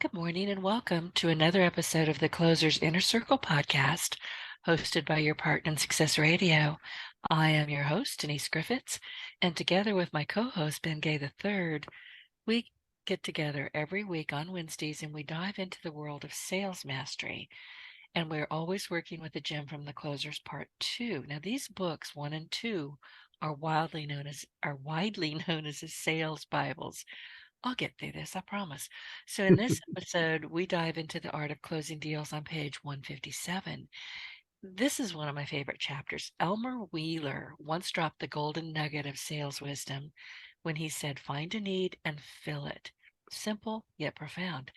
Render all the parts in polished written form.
Good morning and welcome to another episode of the Closer's Inner Circle podcast, hosted by your partner in Success Radio. I am your host, Denise Griffitts, and together with my co-host, Ben Gay III, we get together every week on Wednesdays and we dive into the world of sales mastery. And we're always working with a gem from the Closers Part 2. Now, these books, 1 and 2, are widely known as the sales Bibles. I'll get through this, I promise. So, in this episode, we dive into the art of closing deals on page 157. This is one of my favorite chapters. Elmer Wheeler once dropped the golden nugget of sales wisdom when he said, "Find a need and fill it." Simple yet profound.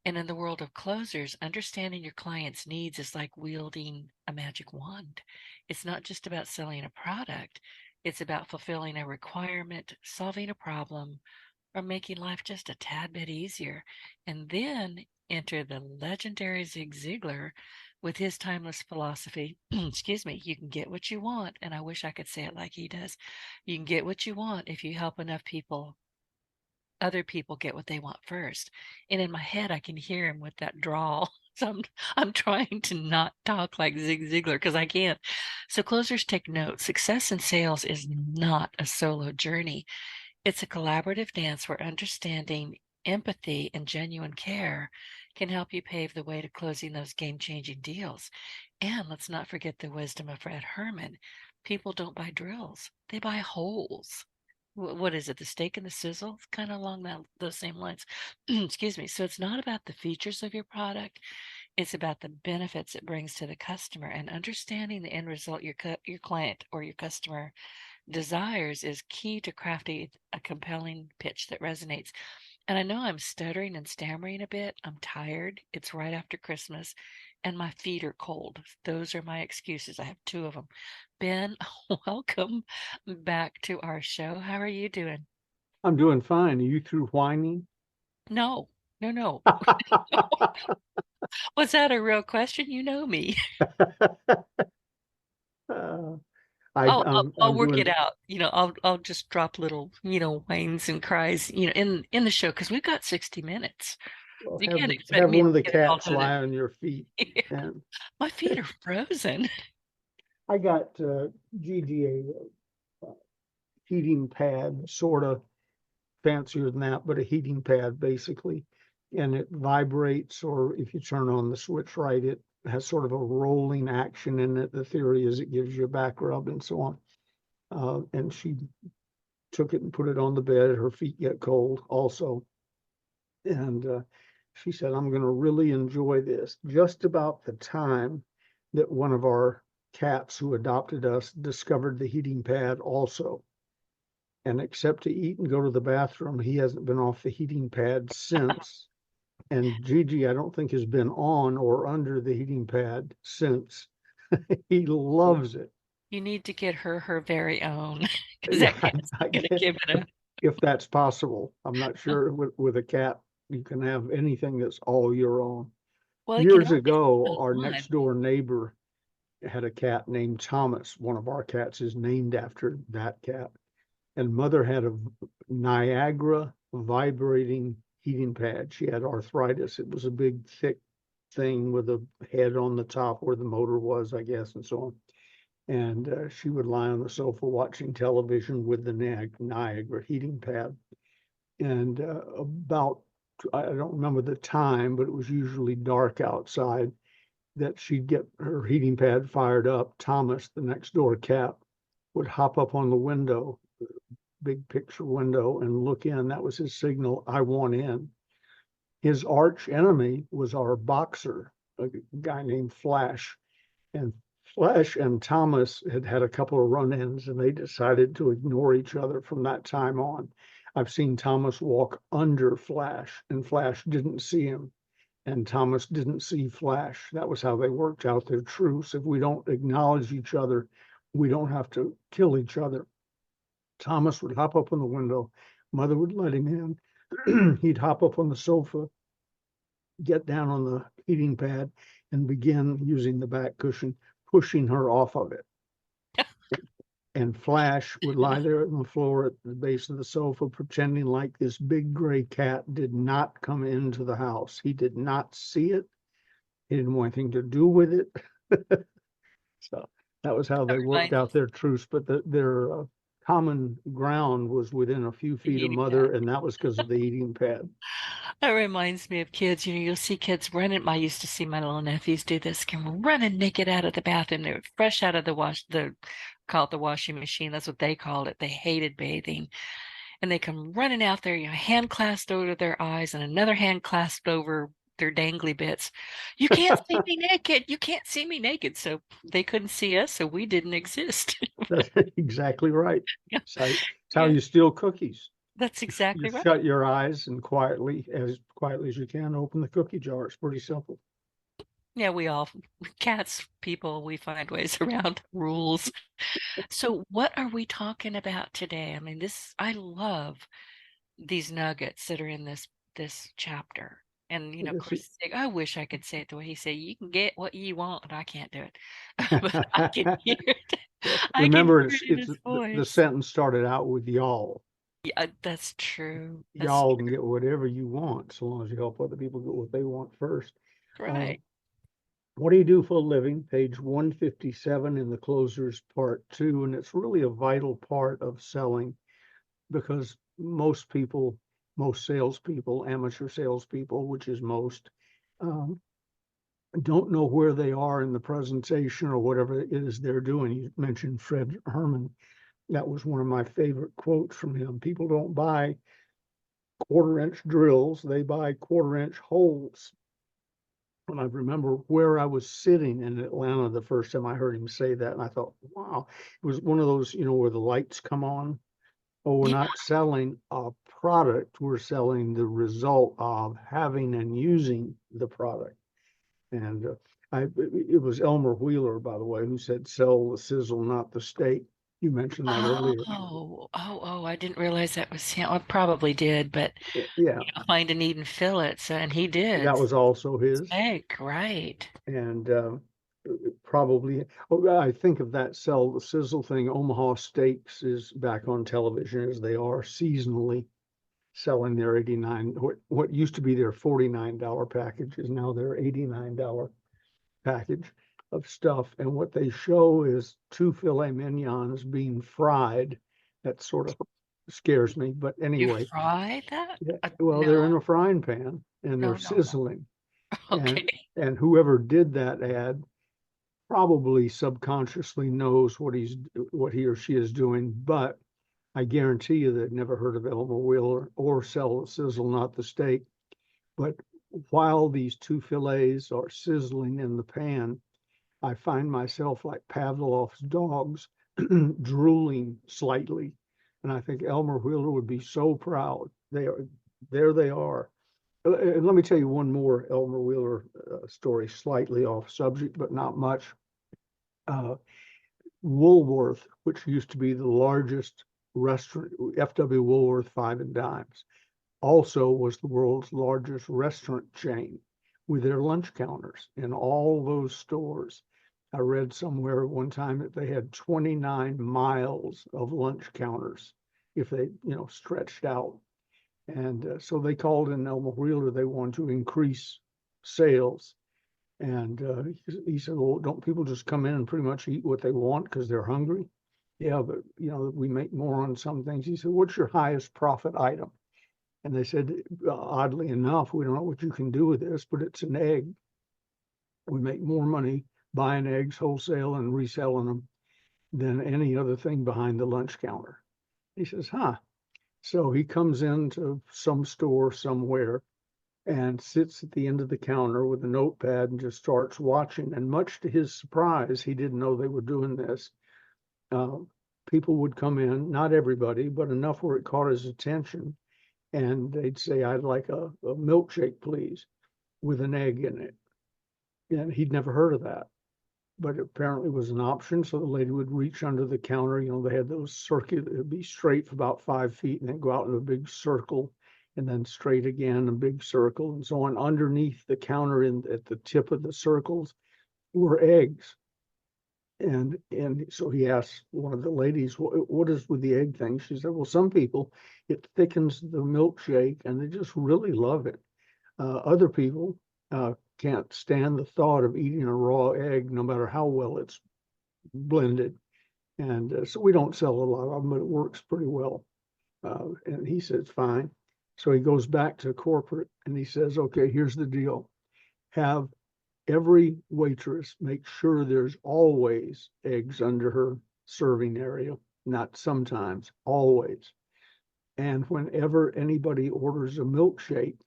And in the world of closers, understanding your client's needs is like wielding a magic wand. It's not just about selling a product, it's about fulfilling a requirement, solving a problem, or making life just a tad bit easier. And then enter the legendary Zig Ziglar with his timeless philosophy. Excuse me, you can get what you want. And I wish I could say it like he does. You can get what you want if you help enough people, other people get what they want first. And in my head, I can hear him with that drawl. So I'm trying to not talk like Zig Ziglar because I can't. So closers take note. Success in sales is not a solo journey. It's a collaborative dance where understanding, empathy, and genuine care can help you pave the way to closing those game-changing deals. And let's not forget the wisdom of Fred Herman. People don't buy drills, they buy holes. What is it? The steak and the sizzle? It's kind of along those same lines. Excuse me. So it's not about the features of your product. It's about the benefits it brings to the customer and understanding the end result your client or your customer desires is key to crafting a compelling pitch that resonates. And I know I'm stuttering and stammering a bit. I'm tired. It's right after Christmas and my feet are cold. Those are my excuses. I have two of them. Ben, welcome back to our show. How are you doing? I'm doing fine. Are you through whining? No, no, no. Was that a real question? You know me. Uh, I, I'll, I'll I'm I'll I'm work it doing. out. I'll just drop little, whines and cries, in the show because we've got 60 minutes. Well, You have can't expect have me one to of the get it all cats done in. lie on your feet, and My feet are frozen. I got GGA heating pad, sort of fancier than that, but a heating pad basically, and it vibrates, or if you turn on the switch right, it has sort of a rolling action in it. The theory is it gives you a back rub and so on. And she took it and put it on the bed. Her feet get cold also. And she said, "I'm going to really enjoy this." Just about the time that one of our cats who adopted us discovered the heating pad also. And except to eat and go to the bathroom, he hasn't been off the heating pad since. And Gigi, I don't think, has been on or under the heating pad since. He loves it. You need to get her very own because Yeah, that cat's I not going to get give it a. if that's possible. I'm not sure with a cat you can have anything that's all your own. Well, it can Years only ago, be our one. next door neighbor had a cat named Thomas. One of our cats is named after that cat. And mother had a Niagara vibrating heating pad. She had arthritis. It was a big, thick thing with a head on the top where the motor was, I guess, and so on. And she would lie on the sofa watching television with the Niagara heating pad. And about, I don't remember the time, but it was usually dark outside, that she'd get her heating pad fired up. Thomas, the next door cat, would hop up on the window, big picture window, and look in. That was his signal, I want in. His arch enemy was our boxer, a guy named Flash. And Flash and Thomas had had a couple of run-ins, and they decided to ignore each other from that time on. I've seen Thomas walk under Flash, and Flash didn't see him, and Thomas didn't see Flash. That was how they worked out their truce. If we don't acknowledge each other, we don't have to kill each other. Thomas would hop up on the window. Mother would let him in. He'd hop up on the sofa, get down on the heating pad, and begin using the back cushion, pushing her off of it. And Flash would lie there on the floor at the base of the sofa, pretending like this big gray cat did not come into the house. He did not see it. He didn't want anything to do with it. So that was how they worked Reminds out their truce. But their common ground was within a few the feet of heating pad. Mother, and that was because of the heating pad. That reminds me of kids. You'll see kids running. I used to see my little nephews do this, come running naked out of the bathroom. They were fresh out of call it the washing machine. That's what they called it. They hated bathing. And they come running out there, hand clasped over their eyes and another hand clasped over their dangly bits. You can't see me naked. You can't see me naked. So they couldn't see us, so we didn't exist. That's exactly right. Yeah, So it's how yeah, you steal cookies. that's You exactly right. shut your eyes and quietly as you can, open the cookie jar. It's pretty simple. Yeah, cats, people, we find ways around rules. So what are we talking about today? I mean, I love these nuggets that are in this chapter. And of This course, I wish I could say it the way he said, you can get what you want, but I can't do it. But I can hear it. I can Remember, hear it in his the voice. sentence started out with y'all. Yeah, that's true. That's Y'all can get whatever you want, so long as you help other people get what they want first. Uh, right. what do you do for a living? Page 157 in the closers part 2, and it's really a vital part of selling because most salespeople, amateur salespeople, which is most, um, don't know where they are in the presentation or whatever it is they're doing. You mentioned Fred Herman. That was one of my favorite quotes from him. People don't buy quarter-inch drills, they buy quarter-inch holes. And I remember where I was sitting in Atlanta the first time I heard him say that, and I thought, wow, it was one of those, where the lights come on. Oh, we're Yeah. not selling a product, we're selling the result of having and using the product. And it was Elmer Wheeler, by the way, who said, sell the sizzle, not the steak. You mentioned that earlier. Oh, I didn't realize that was him. I probably did, but Yeah, find a need and fill it. So, and he did. that was also his. Egg, right. And probably, I think of that sell the sizzle thing. Omaha Steaks is back on television as they are seasonally selling their 89, what used to be their $49 package is now their $89 package of stuff. And what they show is 2 filet mignons being fried. That sort of scares me. But You anyway, fry that? yeah, well, No, they're in a frying pan and they're no. sizzling. Okay. And whoever did that ad probably subconsciously knows what he or she is doing, but I guarantee you they've never heard of Elmer Wheeler or sell the sizzle, not the steak. But while these 2 fillets are sizzling in the pan, I find myself like Pavlov's dogs drooling slightly. And I think Elmer Wheeler would be so proud. There they are. And let me tell you one more Elmer Wheeler story, slightly off subject, but not much. Uh, Woolworth, which used to be the largest restaurant, F.W. Woolworth Five and Dimes, also was the world's largest restaurant chain with their lunch counters in all those stores. I read somewhere one time that they had 29 miles of lunch counters if they, stretched out. And so they called in Elmer Wheeler. They wanted to increase sales. And he said, well, don't people just come in and pretty much eat what they want because they're hungry? Yeah, but, we make more on some things. He said, what's your highest profit item? And they said, oddly enough, we don't know what you can do with this, but it's an egg. We make more money buying eggs wholesale and reselling them than any other thing behind the lunch counter. He says, huh. So he comes into some store somewhere and sits at the end of the counter with a notepad and just starts watching. And much to his surprise, he didn't know they were doing this. Uh, People would come in, not everybody, but enough where it caught his attention. And they'd say, I'd like a milkshake, please, with an egg in it. And he'd never heard of that, but it apparently was an option. So the lady would reach under the counter. They had those circular, it'd be straight for about 5 feet and then go out in a big circle and then straight again, a big circle and so on. Underneath the counter at the tip of the circles were eggs. And so he asked one of the ladies, what is with the egg thing? She said, well, some people, it thickens the milkshake and they just really love it. Other people can't stand the thought of eating a raw egg, no matter how well it's blended. And so we don't sell a lot of them, but it works pretty well. And he says, fine. So he goes back to corporate and he says, okay, here's the deal. Have every waitress make sure there's always eggs under her serving area, not sometimes, always. And whenever anybody orders a milkshake,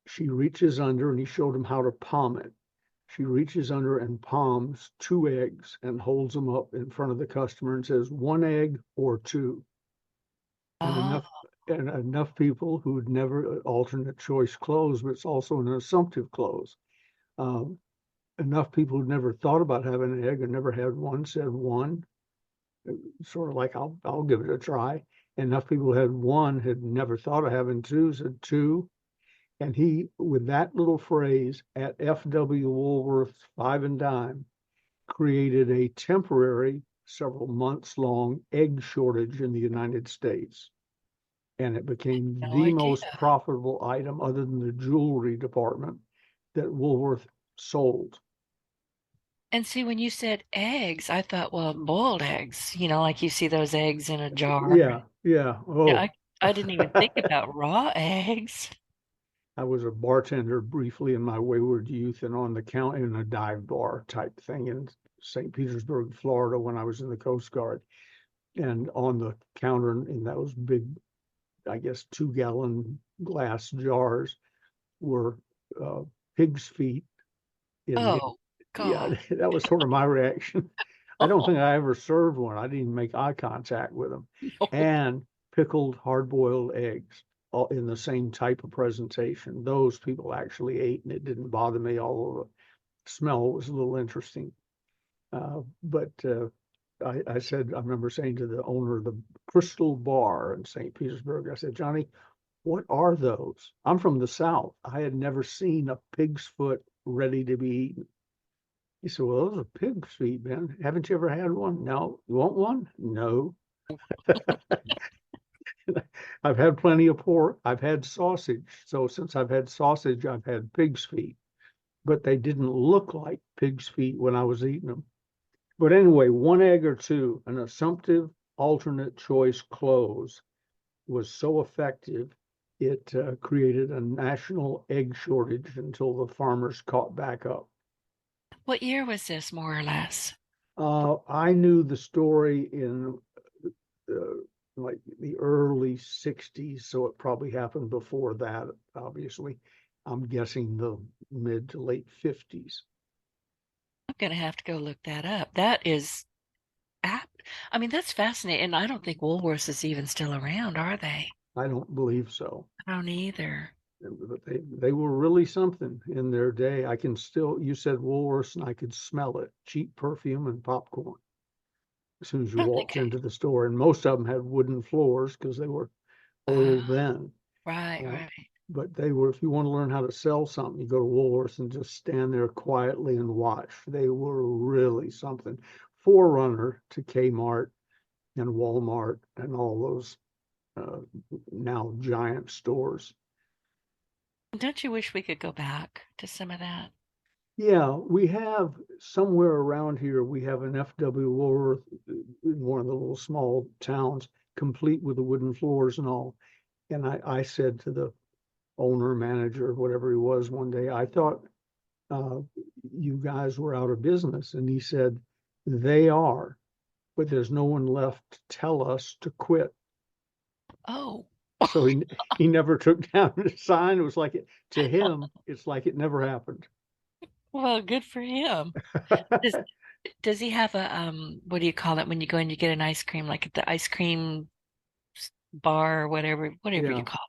she reaches under, and he showed them how to palm it. She reaches under and palms 2 eggs and holds them up in front of the customer and says, 1 egg or 2. And Oh, enough people who would never alternate choice close, but it's also an assumptive close. Um, Enough people who'd never thought about having an egg or never had one said 1, sort of like I'll give it a try. Enough people who had 1 had never thought of having 2 said 2. And he, with that little phrase, at F.W. Woolworth's Five and Dime, created a temporary, several months long egg shortage in the United States. And it became no the idea. most profitable item other than the jewelry department that Woolworth sold. And see, when you said eggs, I thought, well, boiled eggs, like you see those eggs in a jar. Yeah, yeah. Yeah, Oh, I didn't even think about raw eggs. I was a bartender briefly in my wayward youth and on the count in a dive bar type thing in St. Petersburg, Florida, when I was in the Coast Guard. And on the counter in those big, I guess, 2-gallon glass jars were uh, pig's feet in, Oh, yeah, God. that was sort of my reaction. I don't think I ever served one. I didn't make eye contact with them. And pickled hard-boiled eggs all in the same type of presentation. Those people actually ate, and it didn't bother me, although the smell was a little interesting. But I said, I remember saying to the owner of the Crystal Bar in St. Petersburg, I said, Johnny, what are those? I'm from the South. I had never seen a pig's foot ready to be eaten. He said, well, those are pig's feet, man. Haven't you ever had one? No. You want one? No. I've had plenty of pork. I've had sausage. So since I've had sausage, I've had pig's feet. But they didn't look like pig's feet when I was eating them. But anyway, 1 egg or 2, an assumptive alternate choice close was so effective, it created a national egg shortage until the farmers caught back up. What year was this, more or less? I knew the story in uh, like the early 60s, so it probably happened before that, obviously. I'm guessing the mid to late 50s. I'm going to have to go look that up. That is apt. I mean, that's fascinating. And I don't think Woolworths is even still around, are they? I don't believe so. I don't either. But they were really something in their day. I can still, you said Woolworths, and I could smell it. Cheap perfume and popcorn as soon as I you don't think walked into the store. And most of them had wooden floors because they were old then. right, Uh, right. but they were, if you want to learn how to sell something, you go to Woolworths and just stand there quietly and watch. They were really something. Forerunner to Kmart and Walmart and all those uh, now giant stores. Don't you wish we could go back to some of that? Yeah, we have somewhere around here, we have an FW Woolworth in one of the little small towns, complete with the wooden floors and all. And I said to the owner, manager, whatever he was one day, I thought uh, you guys were out of business. And he said, they are, but there's no one left to tell us to quit. Oh, So he never took down the sign. It was like to him, it's like it never happened. well, good for him. Does does he have a what do you call it when you go and you get an ice cream, like at the ice cream bar or whatever you Yeah. call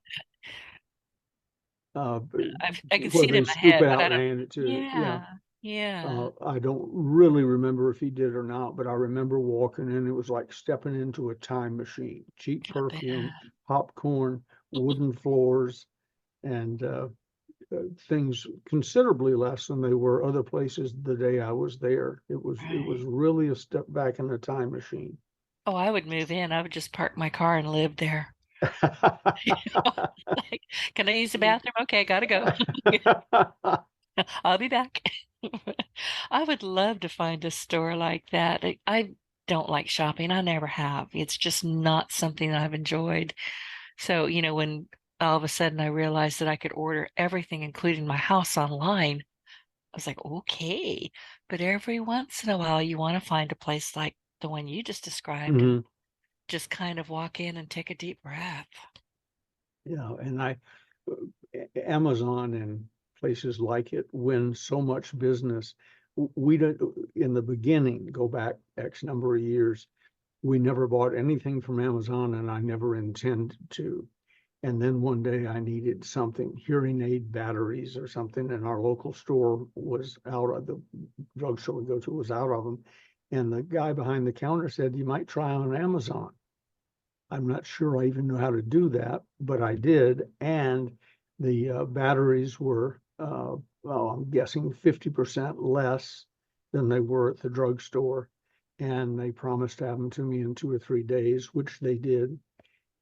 uh, it. I can see where it in they my scoop head, but I out and don't. hand it to you. Yeah. Yeah, yeah. I don't really remember if he did or not, but I remember walking in. It was like stepping into a time machine. Cheap I bet. perfume, popcorn, wooden floors, and things considerably less than they were other places the day I was there. It was Right. really a step back in the time machine. Oh, I would move in. I would just park my car and live there. Like, can I use the bathroom? Okay, gotta go. I'll be back. I would love to find a store like that. I don't like shopping. I never have. It's just not something that I've enjoyed. So, when all of a sudden I realized that I could order everything, including my house, online, I was like, okay. But every once in a while, you want to find a place like the one you just described and Mhm. just kind of walk in and take a deep breath. Yeah, and Amazon and places like it win so much business. We don't, in the beginning, go back X number of years, we never bought anything from Amazon, and I never intend to. And then one day I needed something, hearing aid batteries or something, and our local store was out of the drugstore we go to was out of them. And the guy behind the counter said, "You might try on Amazon." I'm not sure I even know how to do that, but I did. And the batteries were, well, I'm guessing 50% less than they were at the drugstore. And they promised to have them to me in 2 or 3 days, which they did.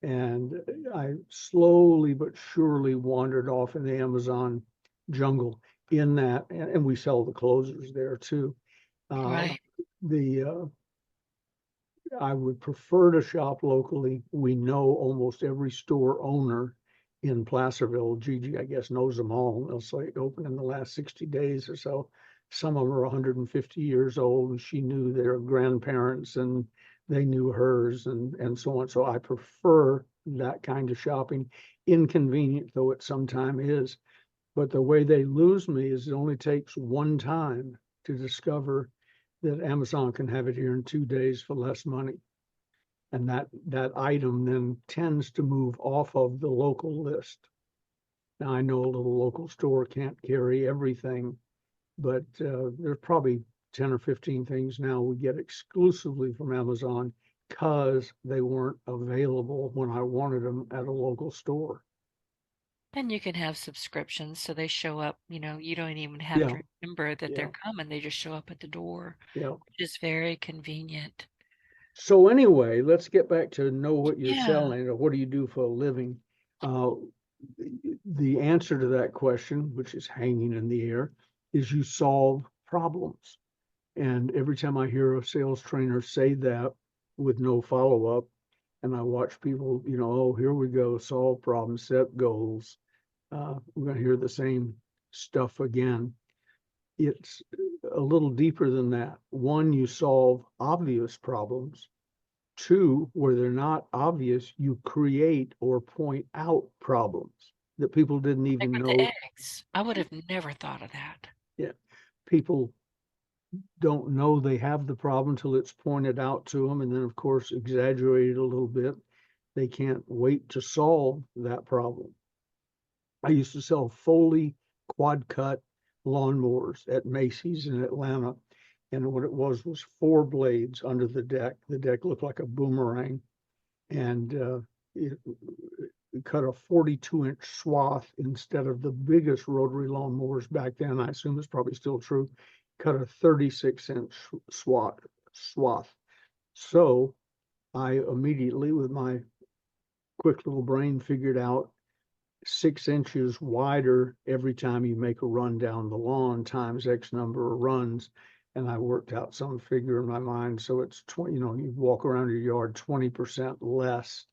And I slowly but surely wandered off in the Amazon jungle in that, and we sell the closers there too. Uh, Right. the I would prefer to shop locally. We know almost every store owner in Placerville. Gigi, I guess, knows them all. They'll say open in the last 60 days or so. Some of them are 150 years old, and she knew their grandparents, and they knew hers, and so on. So I prefer that kind of shopping, inconvenient though it sometimes is. But the way they lose me is it only takes one time to discover that Amazon can have it here in 2 days for less money. And that item then tends to move off of the local list. Now, I know a little local store can't carry everything, but there's probably 10 or 15 things now we get exclusively from Amazon because they weren't available when I wanted them at a local store. And you can have subscriptions so they show up, you don't even have Yeah, to remember that they're yeah, coming. They just show up at the door, yeah. which is very convenient. So anyway, let's get back to know what you're Yeah. selling or what do you do for a living. Uh, the answer to that question, which is hanging in the air, is you solve problems. And every time I hear a sales trainer say that with no follow-up, and I watch people, oh, here we go, solve problems, set goals. We're going to hear the same stuff again. It's a little deeper than that. One, you solve obvious problems. Two, where they're not obvious, you create or point out problems that people didn't Like even with the know. eggs, I would have never thought of that. Yeah, people don't know they have the problem until it's pointed out to them, and then of course exaggerated a little bit. They can't wait to solve that problem. I used to sell Foley quad cut lawnmowers at Macy's in Atlanta, and what it was 4 blades under the deck. The deck looked like a boomerang, and it, cut a 42-inch swath instead of the biggest rotary lawnmowers back then. I assume it's probably still true. Cut a 36-inch swath. So I immediately, with my quick little brain, figured out 6 inches wider every time you make a run down the lawn times X number of runs. And I worked out some figure in my mind. So it's 20, you walk around your yard 20% less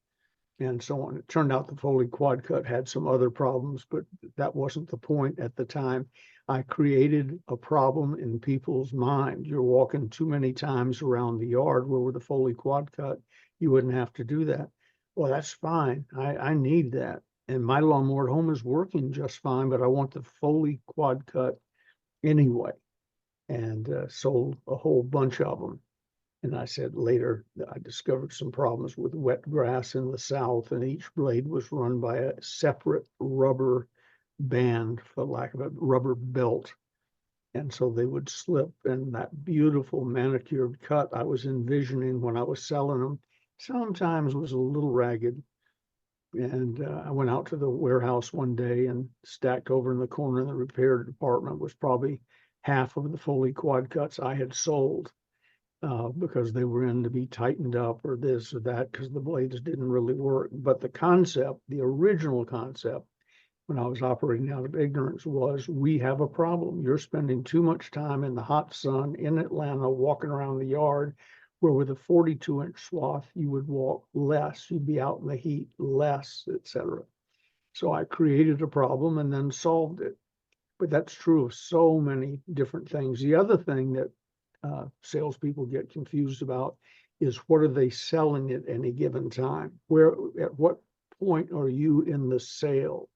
and so on. It turned out the Foley quad cut had some other problems, but that wasn't the point at the time. I created a problem in people's mind. You're walking too many times around the yard where with the Foley quad cut, you wouldn't have to do that. Well, that's fine. I need that. And my lawnmower at home is working just fine, but I want the Foley quad cut anyway. And sold a whole bunch of them. And I said later that I discovered some problems with wet grass in the south, and each blade was run by a separate rubber band, for lack of a rubber belt. And so they would slip, and that beautiful manicured cut I was envisioning when I was selling them sometimes was a little ragged. And I went out to the warehouse one day, and stacked over in the corner in the repair department was probably half of the Foley quad cuts I had sold, because they were in to be tightened up or this or that because the blades didn't really work. But the concept, the original concept, when I was operating out of ignorance, was we have a problem. You're spending too much time in the hot sun in Atlanta walking around the yard, where with a 42-inch swath, you would walk less, you'd be out in the heat less, etc. So I created a problem and then solved it. But that's true of so many different things. The other thing that salespeople get confused about is, what are they selling at any given time? At what point are you in the sale?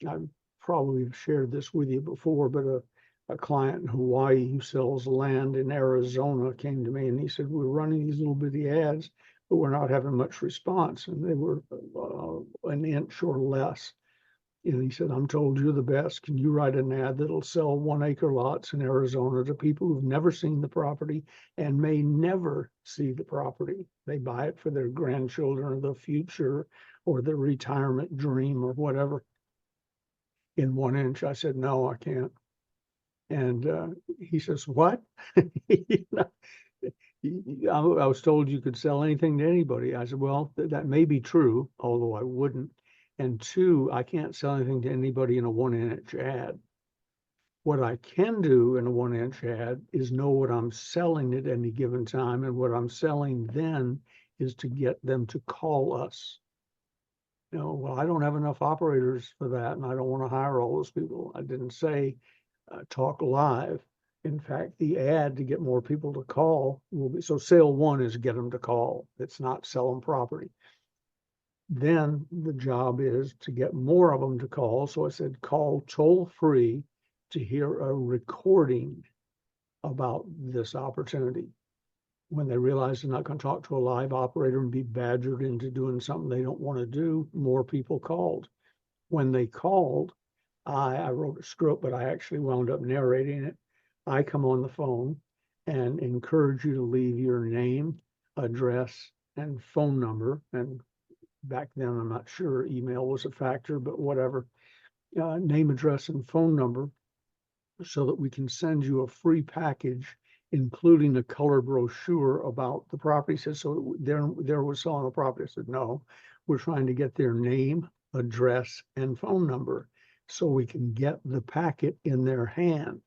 I probably have shared this with you before, but a client in Hawaii who sells land in Arizona came to me and he said, we're running these little bitty ads, but we're not having much response. And they were an inch or less. And he said, I'm told you're the best. Can you write an ad that'll sell 1-acre lots in Arizona to people who've never seen the property and may never see the property? They buy it for their grandchildren or the future or their retirement dream or whatever. In 1 inch. I said, no, I can't. And he says, what? I was told you could sell anything to anybody. I said, well, that may be true, although I wouldn't. And two, I can't sell anything to anybody in a 1-inch ad. What I can do in a 1-inch ad is know what I'm selling at any given time. And what I'm selling then is to get them to call us. Well, I don't have enough operators for that, and I don't want to hire all those people. I didn't say talk live. In fact, the ad to get more people to call will be, so sale one is get them to call. It's not sell them property. Then the job is to get more of them to call. So I said, call toll free to hear a recording about this opportunity. When they realize they're not going to talk to a live operator and be badgered into doing something they don't want to do, more people called. When they called, I wrote a script, but I actually wound up narrating it. I come on the phone and encourage you to leave your name, address, and phone number. And back then, I'm not sure email was a factor, but whatever. Name, address, and phone number, so that we can send you a free package, including a color brochure about the property. Said, so there was selling a property. I said, no, we're trying to get their name, address, and phone number so we can get the packet in their hand.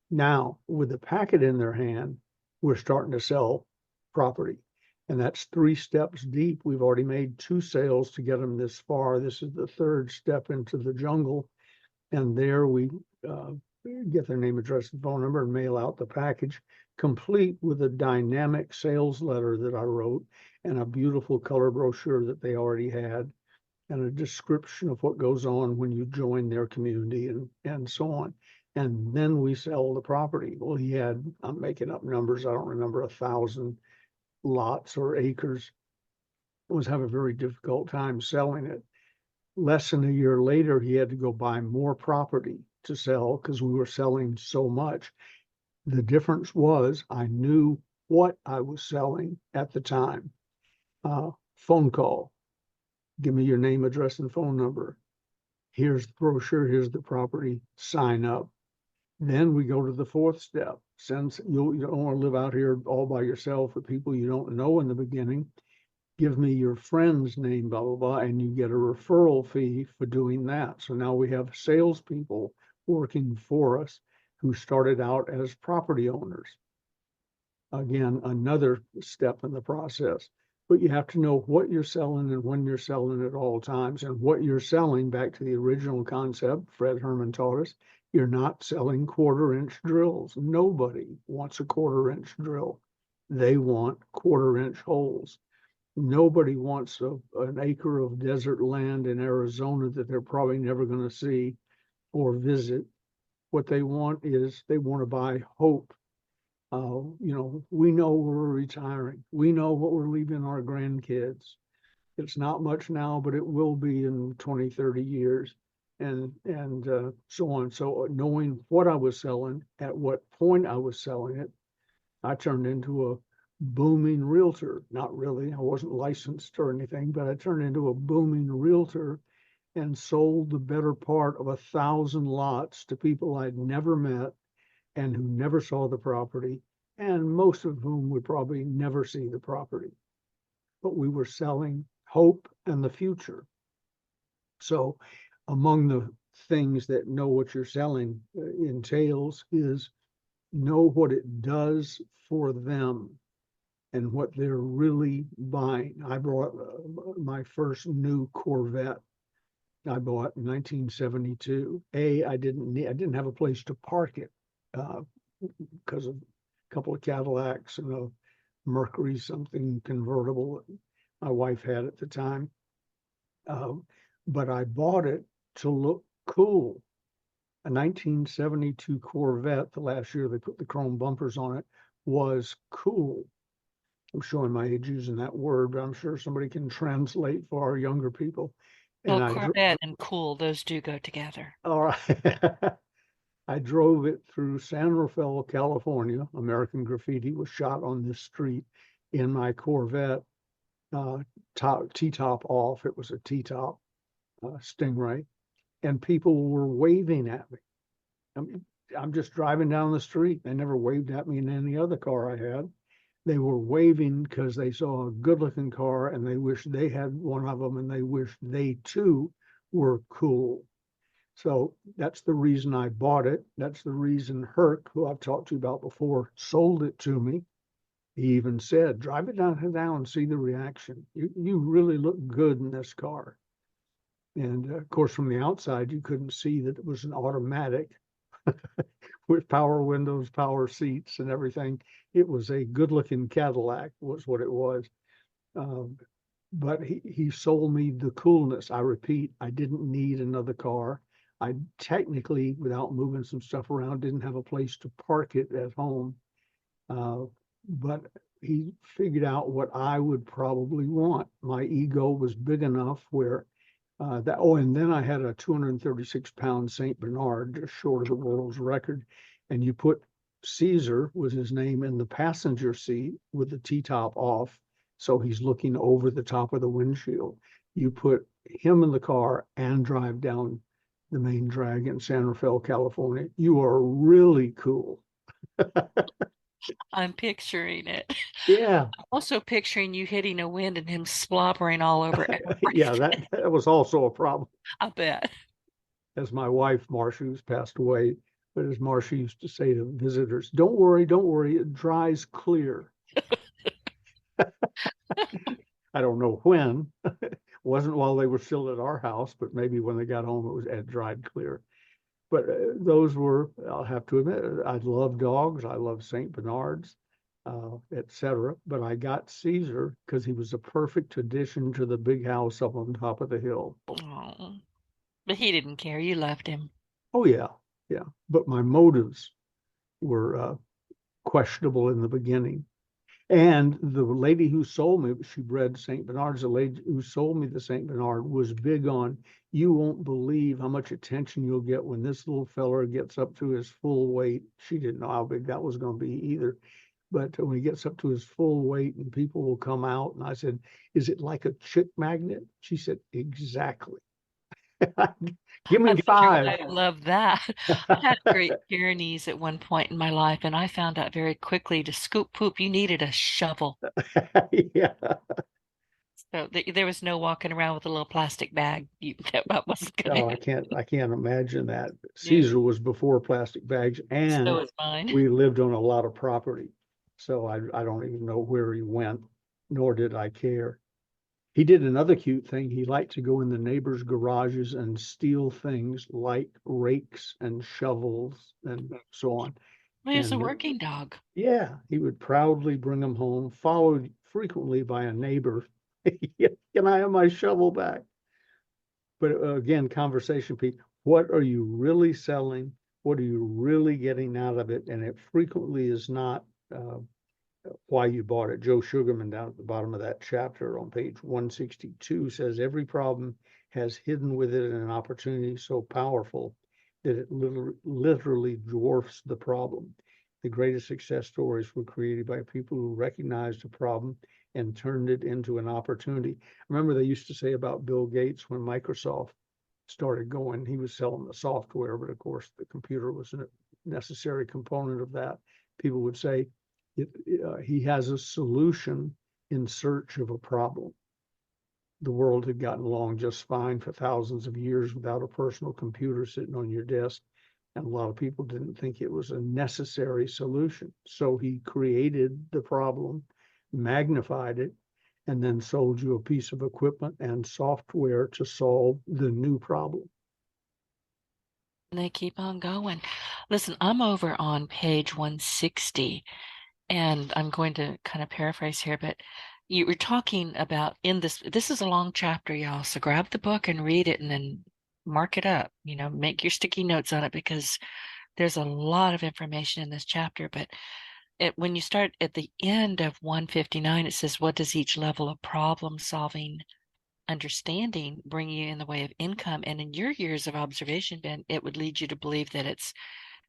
Now, with the packet in their hand, we're starting to sell property. And that's 3 steps deep. We've already made 2 sales to get them this far. This is the 3rd step into the jungle. And there we get their name, address, and phone number and mail out the package, complete with a dynamic sales letter that I wrote and a beautiful color brochure that they already had, and a description of what goes on when you join their community and so on. And then we sell the property. Well, he had, I'm making up numbers, I don't remember, 1,000 lots or acres. Was having a very difficult time selling it. Less than a year later, he had to go buy more property to sell because we were selling so much. The difference was I knew what I was selling at the time. Phone call. Give me your name, address, and phone number. Here's the brochure. Here's the property. Sign up. Then we go to the 4th step. Since you don't want to live out here all by yourself with people you don't know in the beginning, give me your friend's name, blah, blah, blah, and you get a referral fee for doing that. So now we have salespeople working for us who started out as property owners. Again, another step in the process. But you have to know what you're selling and when you're selling at all times. And what you're selling, back to the original concept Fred Herman taught us, you're not selling 1/4-inch drills. Nobody wants a 1/4-inch drill. They want 1/4-inch holes. Nobody wants an acre of desert land in Arizona that they're probably never going to see or visit. What they want is they want to buy hope. We know we're retiring. We know what we're leaving our grandkids. It's not much now, but it will be in 20, 30 years, and so on. So knowing what I was selling, at what point I was selling it, I turned into booming realtor. Not really, I wasn't licensed or anything, but I turned into a booming realtor and sold the better part of 1,000 lots to people I'd never met and who never saw the property, and most of whom would probably never see the property. But we were selling hope and the future. So among the things that know what you're selling entails is know what it does for them and what they're really buying. I bought my first new Corvette. I bought in 1972. I didn't have a place to park it because of a couple of Cadillacs and a Mercury something convertible that my wife had at the time. But I bought it to look cool. A 1972 Corvette, the last year they put the chrome bumpers on it, was cool. I'm showing my age using that word, but I'm sure somebody can translate for our younger people. Well, And Corvette and cool, those do go together. all right. I drove it through San Rafael, California. American Graffiti was shot on this street in my Corvette, T-top off. It was a T-top Stingray, and people were waving at me. I mean, I'm just driving down the street. They never waved at me in any other car I had. They were waving because they saw a good-looking car and they wished they had one of them and they wished they too were cool. So that's the reason I bought it. That's the reason Herc, who I've talked to you about before, sold it to me. He even said, drive it down and see the reaction. You really look good in this car. And of course, from the outside, you couldn't see that it was an automatic with power windows, power seats, and everything. It was a good-looking Cadillac, was what it was. But he sold me the coolness. I repeat, I didn't need another car. I technically, without moving some stuff around, didn't have a place to park it at home. But he figured out what I would probably want. My ego was big enough where and then I had a 236-pound St. Bernard, just short of the world's record. And you put Caesar, was his name, in the passenger seat with the T-top off. So he's looking over the top of the windshield. You put him in the car and drive down the main drag in San Rafael, California. You are really cool. I'm picturing it. Yeah. I'm also picturing you hitting a wind and him slobbering all over Yeah, everything. that was also a problem. I bet. As my wife, Marcia, who's passed away, but as Marcia used to say to visitors, don't worry, it dries clear. I don't know when. It wasn't while they were still at our house, but maybe when they got home, it dried clear. But those were, I'll have to admit, I love dogs. I love St. Bernards, etc. But I got Caesar because he was a perfect addition to the big house up on top of the hill. Oh, but he didn't care. You loved him. Oh, yeah, yeah. But my motives were questionable in the beginning. And the lady who sold me, she bred St. Bernards, the lady who sold me the St. Bernard was big on, you won't believe how much attention you'll get when this little feller gets up to his full weight. She didn't know how big that was going to be either. But when he gets up to his full weight and people will come out, and I said, is it like a chick magnet? She said, exactly. Give I me bet your 5. wife loved that. I had Great Pyrenees at one point in my life, and I found out very quickly to scoop poop, you needed a shovel. Yeah. So there was no walking around with a little plastic bag. That wasn't going Oh, to I can't imagine that. do. Caesar was before plastic bags, So and is mine. we lived on a lot of property. So I don't even know where he went, nor did I care. He did another cute thing. He liked to go in the neighbors' garages and steal things like rakes and shovels and so on. Well, he was a And working dog. yeah, he would proudly bring them home, followed frequently by a neighbor. Can I have my shovel back? But again, conversation piece. What are you really selling? What are you really getting out of it? And it frequently is not why you bought it. Joe Sugarman down at the bottom of that chapter on page 162 says every problem has hidden with it an opportunity so powerful that it literally dwarfs the problem. The greatest success stories were created by people who recognized a problem and turned it into an opportunity. Remember, they used to say about Bill Gates when Microsoft started going, he was selling the software, but of course the computer was a necessary component of that. People would say he has a solution in search of a problem. The world had gotten along just fine for thousands of years without a personal computer sitting on your desk. And a lot of people didn't think it was a necessary solution. So he created the problem, magnified it, and then sold you a piece of equipment and software to solve the new problem. And they keep on going. Listen, I'm over on page 160, and I'm going to kind of paraphrase here, but you were talking about in this is a long chapter, y'all. So grab the book and read it and then mark it up, make your sticky notes on it because there's a lot of information in this chapter. But when you start at the end of 159, it says, what does each level of problem solving understanding bring you in the way of income? And in your years of observation, Ben, it would lead you to believe that it's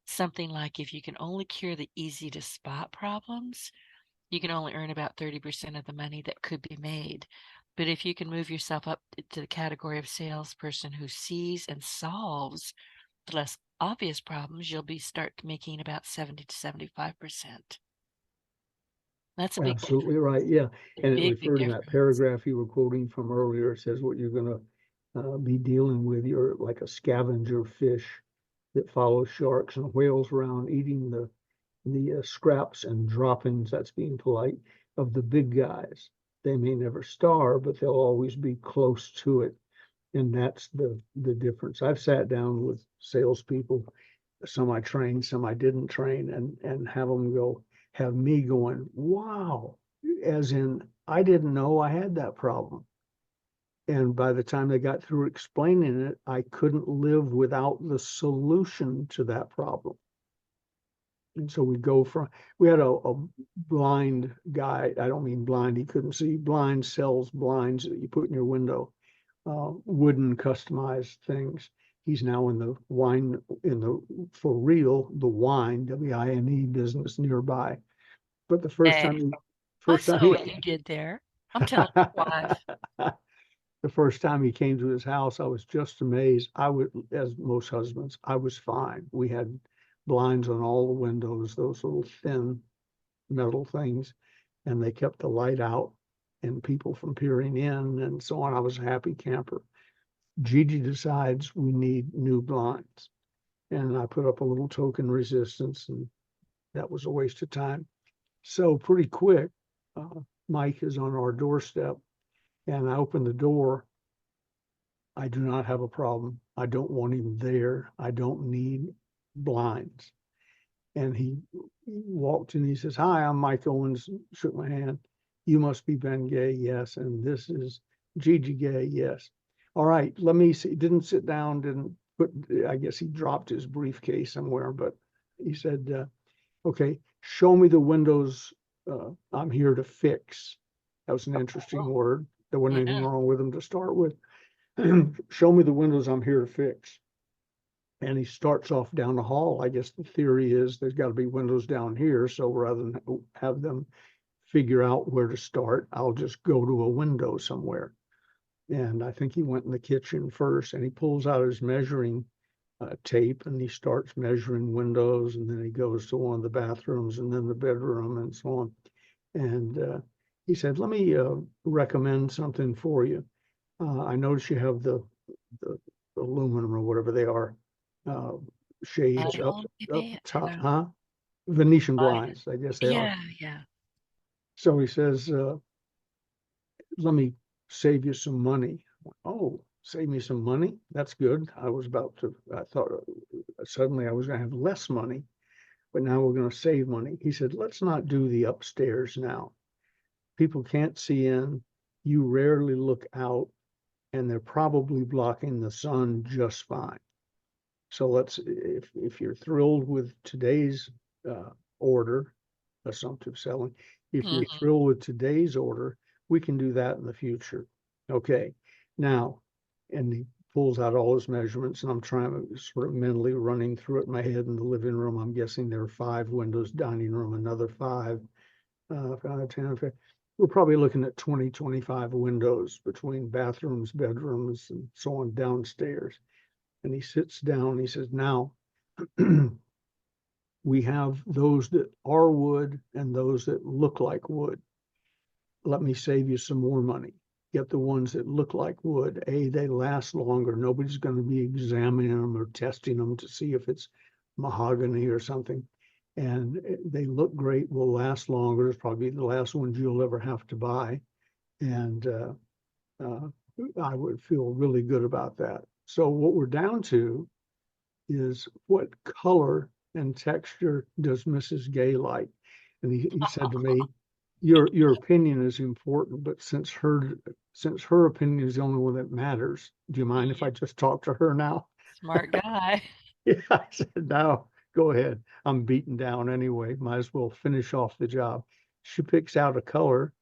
something like if you can only cure the easy to spot problems, you can only earn about 30% of the money that could be made. But if you can move yourself up to the category of salesperson who sees and solves the less obvious problems, you'll start making about 70 to 75%. That's a big Absolutely difference. right. Yeah. And it Big referred in that difference. paragraph you were quoting from earlier. It says what you're going to be dealing with. You're like a scavenger fish that follows sharks and whales around, eating the scraps and droppings, that's being polite, of the big guys. They may never starve, but they'll always be close to it. And that's the difference. I've sat down with salespeople, some I trained, some I didn't train, and have me going, wow, as in I didn't know I had that problem. And by the time they got through explaining it, I couldn't live without the solution to that problem. And so we had a blind guy. I don't mean blind, he couldn't see. Blind sells blinds that you put in your window, wooden customized things. He's now in the wine, for real, the wine, WINE business nearby. But the Hey, I first time saw he, what you did there. I'm telling your wife. the first time he came to his house, I was just amazed. As most husbands, I was fine. We had blinds on all the windows, those little thin metal things, and they kept the light out and people from peering in and so on. I was a happy camper. Gigi decides we need new blinds. And I put up a little token resistance, and that was a waste of time. So pretty quick, Mike is on our doorstep, and I open the door. I do not have a problem. I don't want him there. I don't need blinds. And he walked in. He says, "Hi, I'm Mike Owens." Shook my hand. "You must be Ben Gay." "Yes." "And this is Gigi Gay." "Yes." "All right, let me see." Didn't sit down, didn't put, I guess he dropped his briefcase somewhere, but he said, "Okay, show me the windows I'm here to fix." That was an interesting Oh, word. There wasn't anything yeah. wrong with them to start with. "Show me the windows I'm here to fix." And he starts off down the hall. I guess the theory is there's got to be windows down here. So rather than have them figure out where to start, I'll just go to a window somewhere. And I think he went in the kitchen first, and he pulls out his measuring tape, and he starts measuring windows, and then he goes to one of the bathrooms and then the bedroom and so on. And he said, "Let me recommend something for you. I notice you have the aluminum or whatever they are, uh, shades up Maybe, top, huh? Venetian Biden. blinds, I guess they are." Yeah, yeah. So he says, "Let me save you some money." "Oh, save me some money? That's good." I thought suddenly I was going to have less money, but now we're going to save money. He said, "Let's not do the upstairs now. People can't see in. You rarely look out, and they're probably blocking the sun just fine. So if you're thrilled with today's order, assumptive selling, if you're Mhm. thrilled with today's order, we can do that in the future." Okay. Now, and he pulls out all his measurements, and I'm trying to sort of mentally running through it in my head in the living room. I'm guessing there are 5 windows, dining room, another 5, 5, 10, 15. We're probably looking at 20, 25 windows between bathrooms, bedrooms, and so on downstairs. And he sits down and he says, now, we have those that are wood and those that look like wood. Let me save you some more money. Get the ones that look like wood. They last longer. Nobody's going to be examining them or testing them to see if it's mahogany or something. And they look great, will last longer. It's probably the last ones you'll ever have to buy. And I would feel really good about that. So what we're down to is, what color and texture does Mrs. Gay like? And he said to me, your opinion is important, but since her opinion is the only one that matters, do you mind if I just talk to her now? Smart guy. Yeah, I said, no, go ahead. I'm beaten down anyway. Might as well finish off the job. She picks out a color.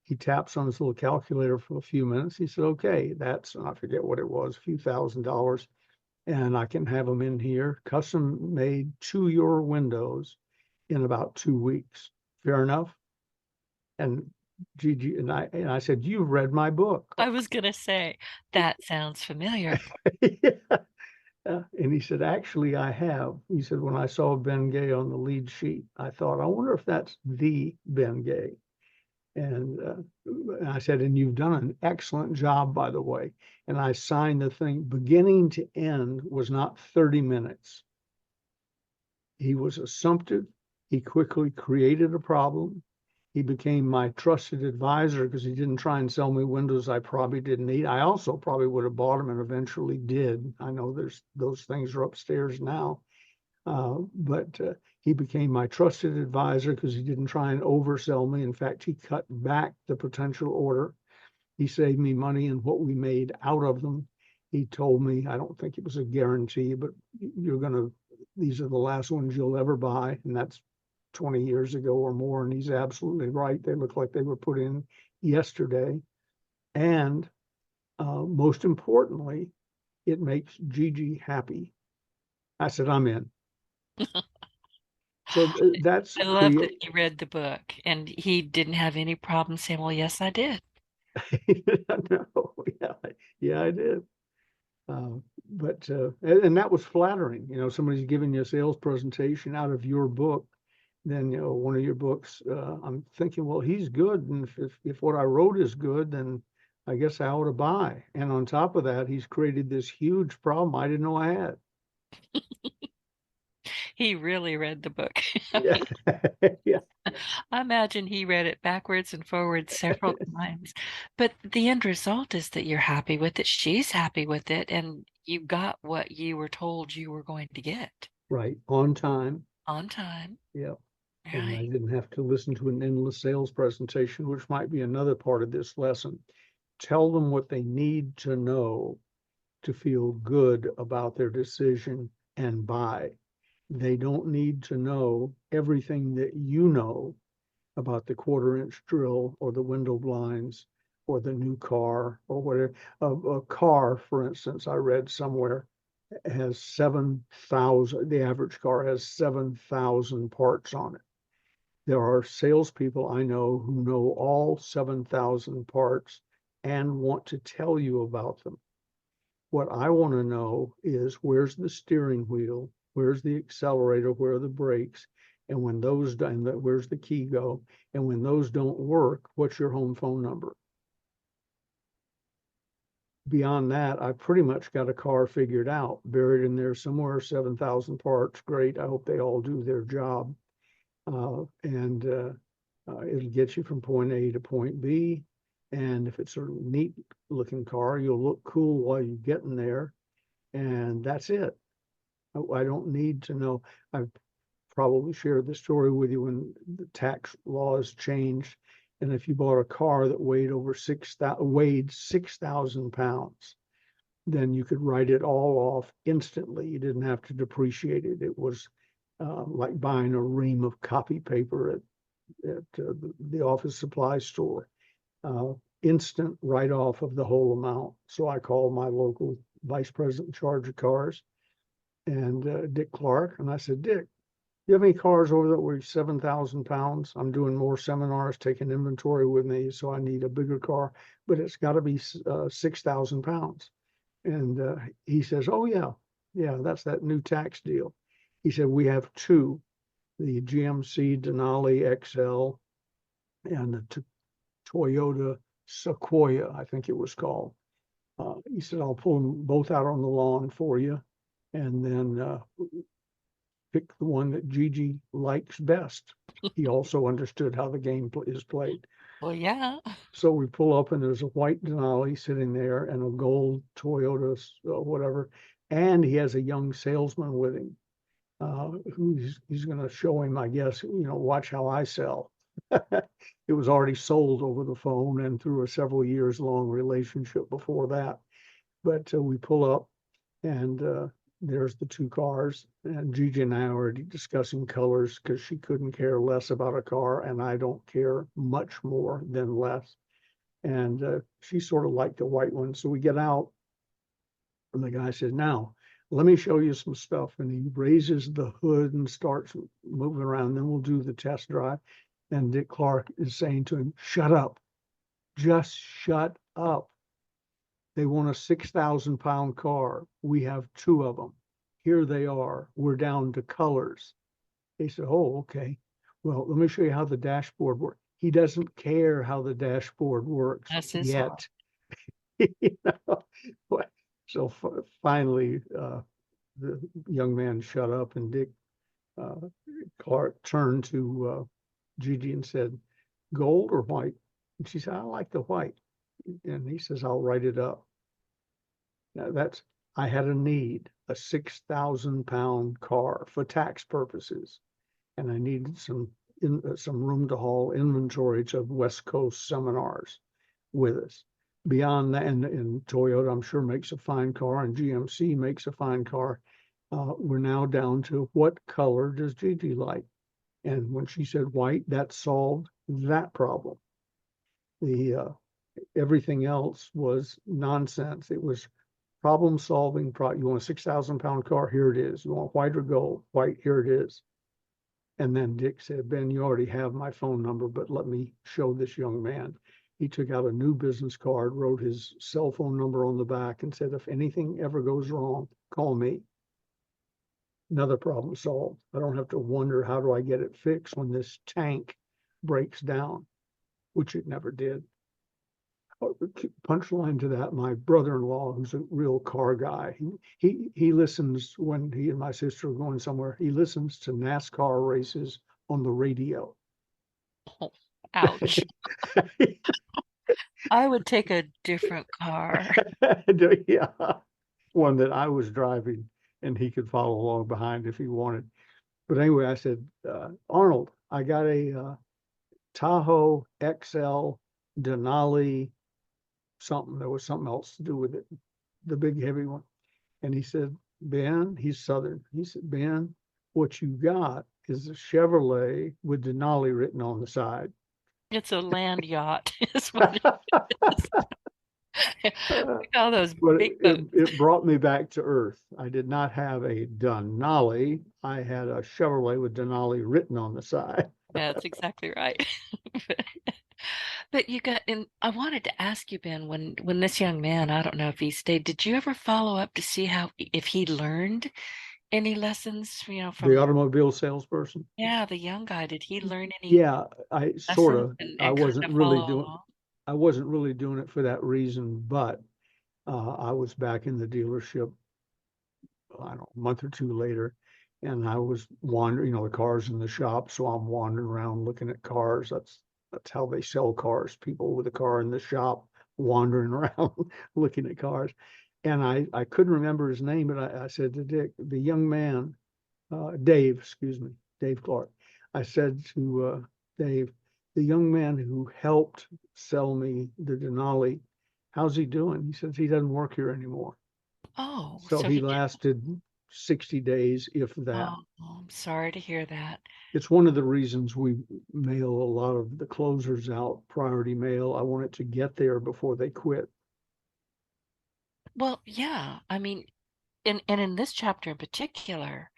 He taps on his little calculator for a few minutes. He said, okay, that's, I forget what it was, a few $1,000s. And I can have them in here, custom made to your windows in about 2 weeks. Fair enough? And Gigi and I said, you've read my book. I was going to say, that sounds familiar. Yeah. And he said, actually, I have. He said, when I saw Ben Gay on the lead sheet, I thought, I wonder if that's the Ben Gay. And I said, and you've done an excellent job, by the way. And I signed the thing. Beginning to end was not 30 minutes. He was assumptive. He quickly created a problem. He became my trusted advisor because he didn't try and sell me windows I probably didn't need. I also probably would have bought them and eventually did. I know those things are upstairs now. But he became my trusted advisor because he didn't try and oversell me. In fact, he cut back the potential order. He saved me money in what we made out of them. He told me, I don't think it was a guarantee, but these are the last ones you'll ever buy. And that's 20 years ago or more. And he's absolutely right. They look like they were put in yesterday. And most importantly, it makes Gigi happy. I said, I'm in. So that's I love that he read the book and he didn't have any problem saying, well, yes, I did. No, yeah, I did. But and that was flattering. Somebody's giving you a sales presentation out of your book. Then one of your books. I'm thinking, well, he's good, and if what I wrote is good, then I guess I ought to buy. And on top of that, he's created this huge problem I didn't know I had. He really read the book. Yeah, yeah. I imagine he read it backwards and forwards several times. But the end result is that you're happy with it. She's happy with it. And you got what you were told you were going to get Right, on time. on time. Yeah. And I Right. didn't have to listen to an endless sales presentation, which might be another part of this lesson. Tell them what they need to know to feel good about their decision and buy. They don't need to know everything that you know about the 1/4-inch drill or the window blinds or the new car or whatever. A car, for instance, I read somewhere has 7,000, the average car has 7,000 parts on it. There are salespeople I know who know all 7,000 parts and want to tell you about them. What I want to know is, where's the steering wheel? Where's the accelerator? Where are the brakes? And when those, and where's the key go? And when those don't work, what's your home phone number? Beyond that, I pretty much got a car figured out, buried in there somewhere, 7,000 parts. Great. I hope they all do their job. And it'll get you from point A to point B. And if it's a neat looking car, you'll look cool while you're getting there. And that's it. I don't need to know. I've probably shared the story with you when the tax laws changed. And if you bought a car that weighed 6,000 pounds, then you could write it all off instantly. You didn't have to depreciate it. It was like buying a ream of copy paper at the office supply store. Instant write off of the whole amount. So I called my local vice president in charge of cars, and Dick Clark. And I said, Dick, you have any cars over that weigh 7,000 pounds? I'm doing more seminars, taking inventory with me, so I need a bigger car, but it's got to be 6,000 pounds. And he says, oh, yeah, that's that new tax deal. He said, we have two, the GMC Denali XL and the Toyota Sequoia, I think it was called. He said, I'll pull them both out on the lawn for you, and then pick the one that Gigi likes best. He also understood how the game is played. Well, yeah. So we pull up and there's a white Denali sitting there and a gold Toyota, whatever. And he has a young salesman with him, he's going to show him, I guess, watch how I sell. It was already sold over the phone and through a several years long relationship before that. But we pull up and there's the two cars, and Gigi and I are already discussing colors because she couldn't care less about a car, and I don't care much more than less. And she sort of liked the white one. So we get out, and the guy says, now, let me show you some stuff. And he raises the hood and starts moving around. Then we'll do the test drive. And Dick Clark is saying to him, shut up. Just shut up. They want a 6,000 pound car. We have two of them. Here they are. We're down to colors. He said, oh, okay. Well, let me show you how the dashboard works. He doesn't care how the dashboard works That's his yet. So finally, the young man shut up, and Dick Clark turned to Gigi and said, gold or white? And she said, I like the white. And he says, I'll write it up. Now I had a 6,000 pound car for tax purposes. And I needed some room to haul inventory to West Coast seminars with us. Beyond that, and Toyota, I'm sure, makes a fine car, and GMC makes a fine car. We're now down to what color does Gigi like? And when she said white, that solved that problem. Everything else was nonsense. It was problem solving. You want a 6,000 pound car? Here it is. You want white or gold? White, here it is. And then Dick said, Ben, you already have my phone number, but let me show this young man. He took out a new business card, wrote his cell phone number on the back, and said, if anything ever goes wrong, call me. Another problem solved. I don't have to wonder, how do I get it fixed when this tank breaks down, which it never did. Punchline to that, my brother-in-law, who's a real car guy, he listens when he and my sister are going somewhere. He listens to NASCAR races on the radio. Oh, ouch. I would take a different car. Yeah, one that I was driving, and he could follow along behind if he wanted. But anyway, I said, Arnold, I got a Tahoe XL Denali something. There was something else to do with it, the big heavy one. And he said, Ben, he's Southern. He said, Ben, what you got is a Chevrolet with Denali written on the side. It's a land yacht, is what it is. We call those But big boats. it brought me back to earth. I did not have a Denali. I had a Chevrolet with Denali written on the side. That's exactly right. But and I wanted to ask you, Ben, when this young man, I don't know if he stayed, did you ever follow up to see if he learned any lessons, from The automobile salesperson? yeah, the young guy, did he learn any Yeah, I sort lessons of. and I kind wasn't of really follow doing. along? I wasn't really doing it for that reason, but I was back in the dealership, I don't know, a month or two later, and I was wandering, the cars in the shop. So I'm wandering around looking at cars. That's how they sell cars. People with a car in the shop wandering around looking at cars. And I couldn't remember his name, but I said to Dick, the young man, Dave, excuse me, Dave Clark. I said to Dave, the young man who helped sell me the Denali, how's he doing? He says he doesn't work here anymore. Oh, So so he he did. lasted 60 days, if that. Oh, I'm sorry to hear that. It's one of the reasons we mail a lot of the closers out, priority mail. I want it to get there before they quit. Well, yeah. I mean, and in this chapter in particular,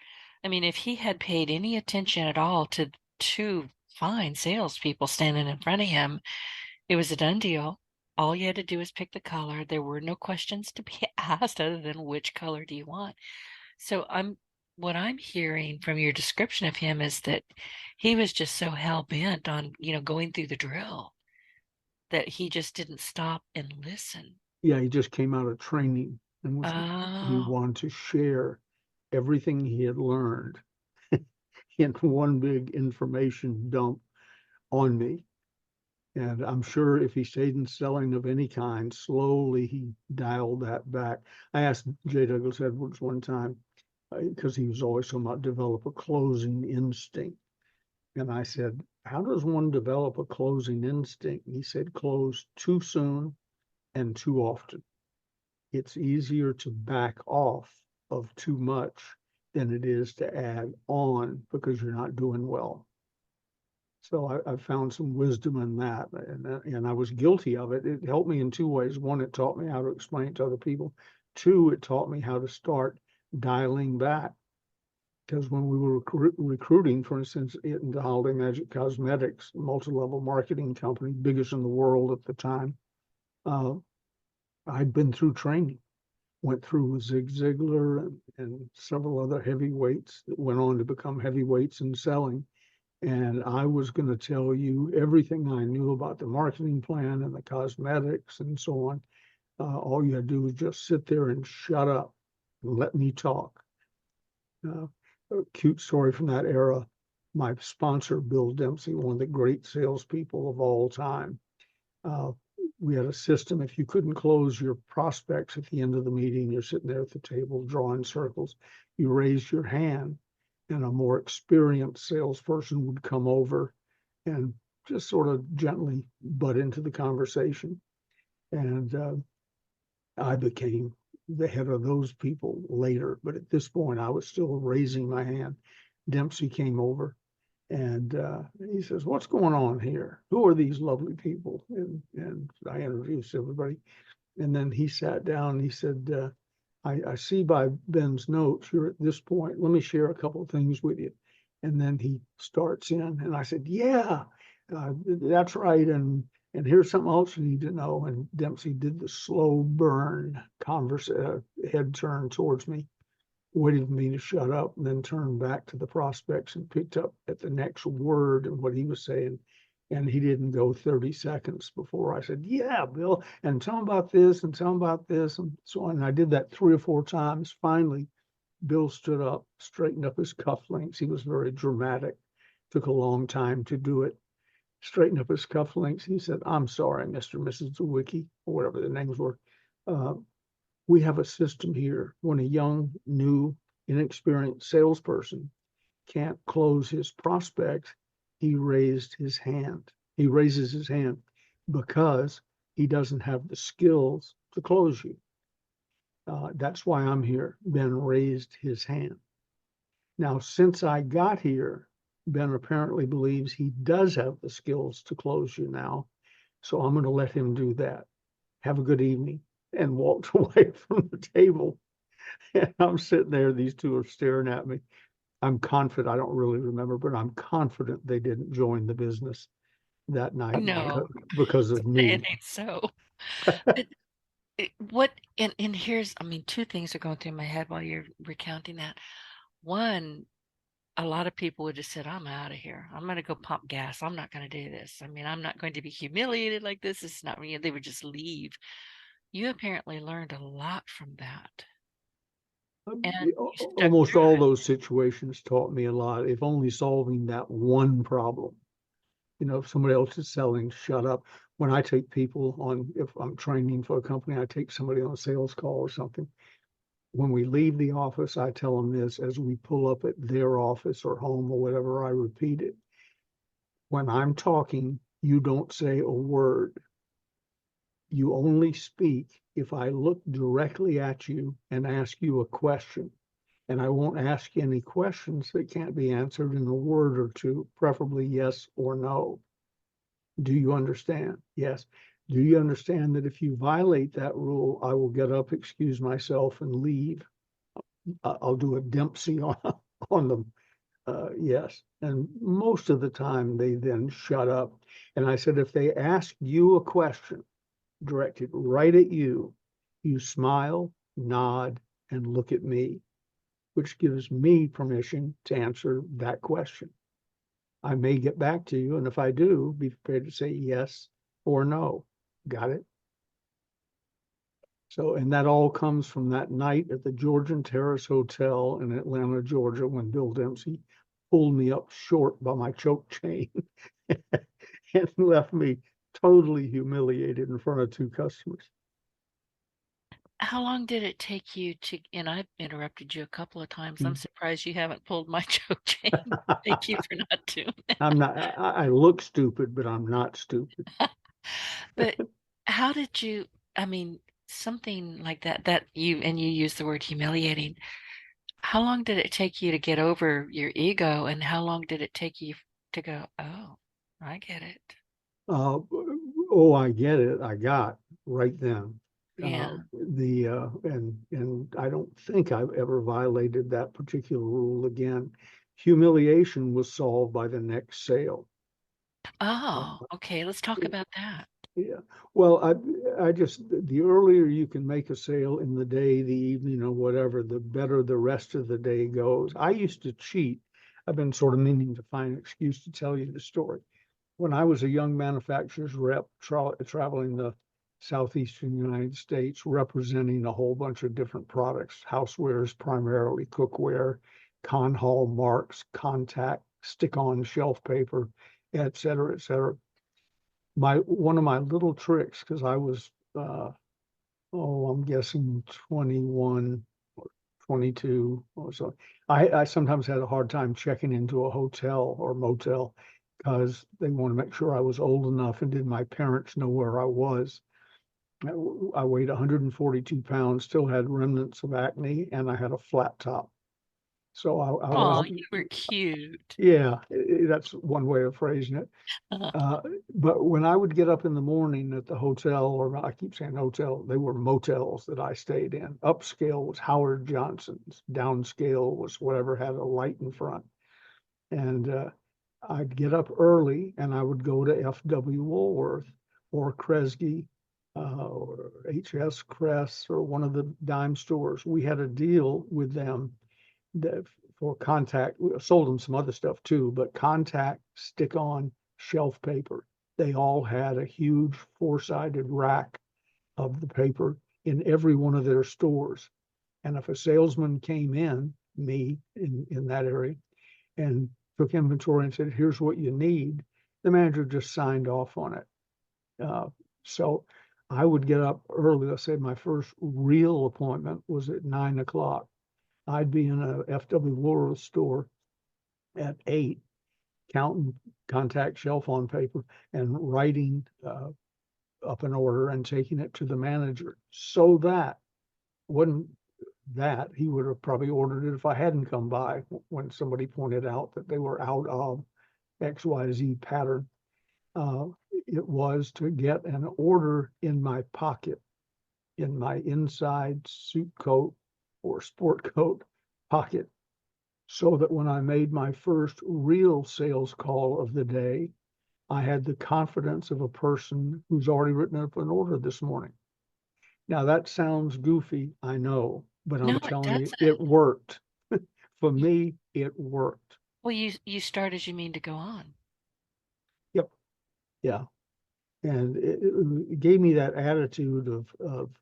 I mean, if he had paid any attention at all to two fine salespeople standing in front of him, it was a done deal. All you had to do was pick the color. There were no questions to be asked other than which color do you want. So what I'm hearing from your description of him is that he was just so hell bent on, going through the drill that he just didn't stop and listen. Yeah, he just came out of training and he Oh, wanted to share everything he had learned in one big information dump on me. And I'm sure if he stayed in selling of any kind, slowly he dialed that back. I asked J. Douglas Edwards one time, because he was always talking about develop a closing instinct. And I said, how does one develop a closing instinct? He said, close too soon and too often. It's easier to back off of too much than it is to add on because you're not doing well. So I found some wisdom in that, and I was guilty of it. It helped me in two ways. One, it taught me how to explain it to other people. Two, it taught me how to start dialing back. Because when we were recruiting, for instance, into Holiday Magic Cosmetics, multi-level marketing company, biggest in the world at the time, uh, I'd been through training, went through with Zig Ziglar and several other heavyweights that went on to become heavyweights in selling. And I was going to tell you everything I knew about the marketing plan and the cosmetics and so on. All you had to do was just sit there and shut up and let me talk. Uh, a cute story from that era. My sponsor, Bill Dempsey, one of the great salespeople of all time. Uh, we had a system. If you couldn't close your prospects at the end of the meeting, you're sitting there at the table drawing circles, you raised your hand, and a more experienced salesperson would come over and just sort of gently butt into the conversation. And I became the head of those people later. But at this point, I was still raising my hand. Dempsey came over and he says, "What's going on here? Who are these lovely people?" And I introduced everybody. And then he sat down and he said, I see by Ben's notes, you're at this point. Let me share a couple of things with you. And then he starts in, and I said, "Yeah, that's right. And here's something else you need to know." And Dempsey did the slow burn head turn towards me, waited for me to shut up, and then turned back to the prospects and picked up at the next word and what he was saying. And he didn't go 30 seconds before I said, "Yeah, Bill, and tell him about this and tell him about this." And so on. And I did that 3 or 4 times. Finally, Bill stood up, straightened up his cufflinks. He was very dramatic. Took a long time to do it. Straightened up his cufflinks. He said, "I'm sorry, Mr. and Mrs. Zwicky," or whatever the names were. Uh, we have a system here. When a young, new, inexperienced salesperson can't close his prospect, he raised his hand. He raises his hand because he doesn't have the skills to close you. That's why I'm here. Ben raised his hand. Now, since I got here, Ben apparently believes he does have the skills to close you now. So I'm going to let him do that. Have a good evening. And walked away from the table. And I'm sitting there. These two are staring at me. I'm confident, I don't really remember, but I'm confident they didn't join the business that night no, because of it me. ain't so. But what, and here's, I mean, two things are going through my head while you're recounting that. One, a lot of people would just said, "I'm out of here. I'm going to go pump gas. I'm not going to do this. I mean, I'm not going to be humiliated like this. It's not me." They would just leave. You apparently learned a lot from that, and you stuck Almost through all it. those situations taught me a lot, if only solving that one problem. If somebody else is selling, shut up. When I take people on, if I'm training for a company, I take somebody on a sales call or something. When we leave the office, I tell them this as we pull up at their office or home or whatever, I repeat it. When I'm talking, you don't say a word. You only speak if I look directly at you and ask you a question. And I won't ask you any questions that can't be answered in a word or two, preferably yes or no. Do you understand? Yes. Do you understand that if you violate that rule, I will get up, excuse myself, and leave? I'll do a Dempsey on on them. Yes. And most of the time they then shut up. And I said, if they ask you a question directed right at you, you smile, nod, and look at me, which gives me permission to answer that question. I may get back to you, and if I do, be prepared to say yes or no. Got it? So, and that all comes from that night at the Georgian Terrace Hotel in Atlanta, Georgia, when Bill Dempsey pulled me up short by my choke chain and left me totally humiliated in front of two customers. How long did it take you to, and I've interrupted you a couple of times. I'm surprised you haven't pulled my choke chain. Thank you for not doing I'm not, I look stupid, but I'm not stupid. that. But how did you, I mean, something like that you, and you use the word humiliating. How long did it take you to get over your ego, and how long did it take you to go, oh, I get it? Uh, oh, I get it. I got right then. Yeah. And I don't think I've ever violated that particular rule again. Humiliation was solved by the next sale. Oh, okay. Let's talk Uh, about that. Yeah. Well, I just, the earlier you can make a sale in the day, the evening, or whatever, the better the rest of the day goes. I used to cheat. I've been sort of meaning to find an excuse to tell you the story. When I was a young manufacturer's rep traveling the southeastern United States, representing a whole bunch of different products, housewares, primarily cookware, con hall marks, contact, stick-on shelf paper, et cetera, et cetera. One of my little tricks, because I was, I'm guessing 21 or 22 or so. I sometimes had a hard time checking into a hotel or motel because they want to make sure I was old enough, and did my parents know where I was. I weighed 142 pounds, still had remnants of acne, and I had a flat top. So I Oh, was, you were cute. yeah, that's one way of phrasing it. Uh, Uh, but when I would get up in the morning at the hotel, or I keep saying hotel, they were motels that I stayed in. Upscale was Howard Johnson's, downscale was whatever had a light in front. And I'd get up early and I would go to F.W. Woolworth or Kresge or H.S. Kress or one of the dime stores. We had a deal with them that for contact, we sold them some other stuff too, but contact, stick on shelf paper. They all had a huge four-sided rack of the paper in every one of their stores. And if a salesman came in, me in that area, and took inventory and said, here's what you need, the manager just signed off on it. So I would get up early. Let's say my first real appointment was at 9 o'clock. I'd be in a FW Woolworth store at 8, counting contact shelf on paper and writing up an order and taking it to the manager. So that wasn't that he would have probably ordered it if I hadn't come by when somebody pointed out that they were out of XYZ pattern. Uh, it was to get an order in my pocket, in my inside suit coat or sport coat pocket, so that when I made my first real sales call of the day, I had the confidence of a person who's already written up an order this morning. Now that sounds goofy, I know, but no, I'm it telling you, doesn't. it worked. For me, it worked. Well, you start as you mean to go on. Yep. Yeah. And it gave me that attitude of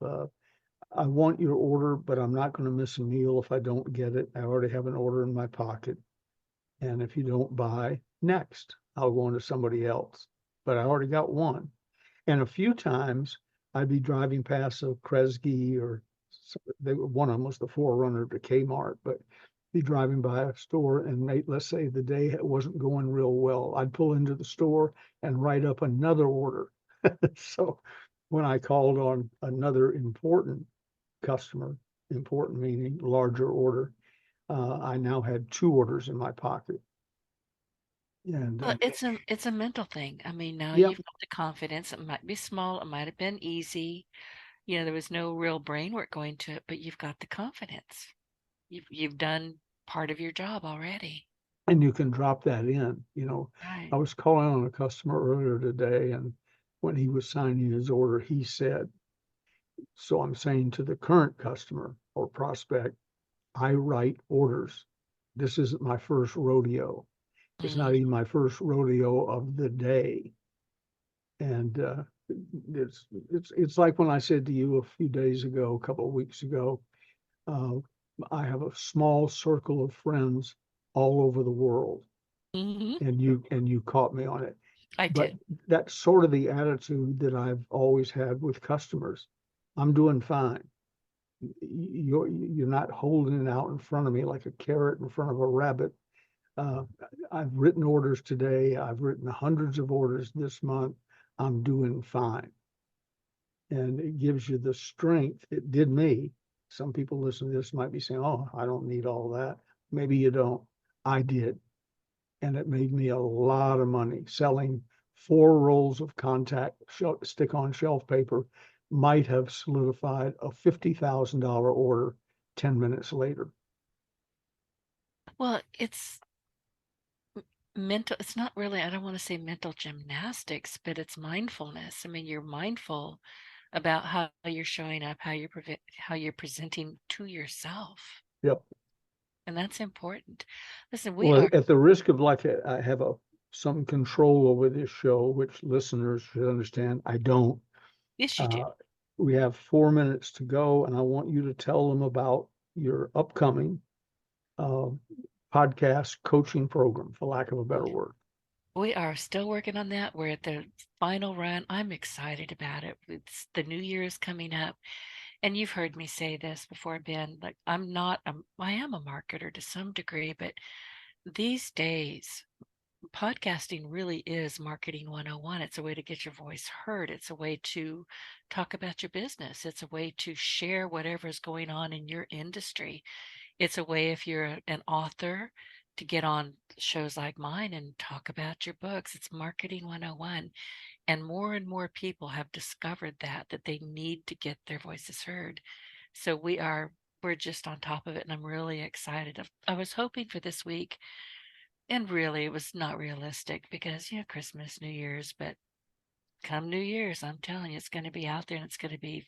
I want your order, but I'm not going to miss a meal if I don't get it. I already have an order in my pocket. And if you don't buy, next, I'll go on to somebody else. But I already got one. And a few times I'd be driving past a Kresge or one of them was the forerunner to Kmart, but be driving by a store and let's say the day wasn't going real well. I'd pull into the store and write up another order. So when I called on another important customer, important meaning larger order, I now had two orders in my pocket. And Well, it's a mental thing. I mean, now yep, you've got the confidence. It might be small, it might have been easy. There was no real brain work going to it, but you've got the confidence. You've done part of your job already. and you can drop that in. I Right. was calling on a customer earlier today, and when he was signing his order, he said, so I'm saying to the current customer or prospect, I write orders. This isn't my first rodeo. It's not Mm. even my first rodeo of the day. And it's like when I said to you a few days ago, a couple of weeks ago, uh, I have a small circle of friends all over the world, Hmm. and you caught me on it. I But did. that's sort of the attitude that I've always had with customers. I'm doing fine. You're not holding it out in front of me like a carrot in front of a rabbit. Uh, I've written orders today. I've written hundreds of orders this month. I'm doing fine. And it gives you the strength. It did me. Some people listening to this might be saying, oh, I don't need all that. Maybe you don't. I did. And it made me a lot of money. Selling 4 rolls of contact stick on shelf paper might have solidified a $50,000 order 10 minutes later. Well, it's mental. It's not really, I don't want to say mental gymnastics, but it's mindfulness. I mean, you're mindful about how you're showing up, how you're presenting to yourself. Yep. And that's important. Listen, we Well, are, at the risk of like I have some control over this show, which listeners should understand, I don't. yes, you do. Uh, we have 4 minutes to go, and I want you to tell them about your upcoming uh, podcast coaching program, for lack of a better word. We are still working on that. We're at the final run. I'm excited about it. It's the new year is coming up. And you've heard me say this before, Ben, like I am a marketer to some degree, but these days, podcasting really is marketing 101. It's a way to get your voice heard. It's a way to talk about your business. It's a way to share whatever is going on in your industry. It's a way, if you're an author, to get on shows like mine and talk about your books. It's marketing 101. And more people have discovered that they need to get their voices heard. So we're just on top of it, and I'm really excited. I was hoping for this week, and really it was not realistic because, Christmas, New Year's, but come New Year's, I'm telling you, it's going to be out there and it's going to be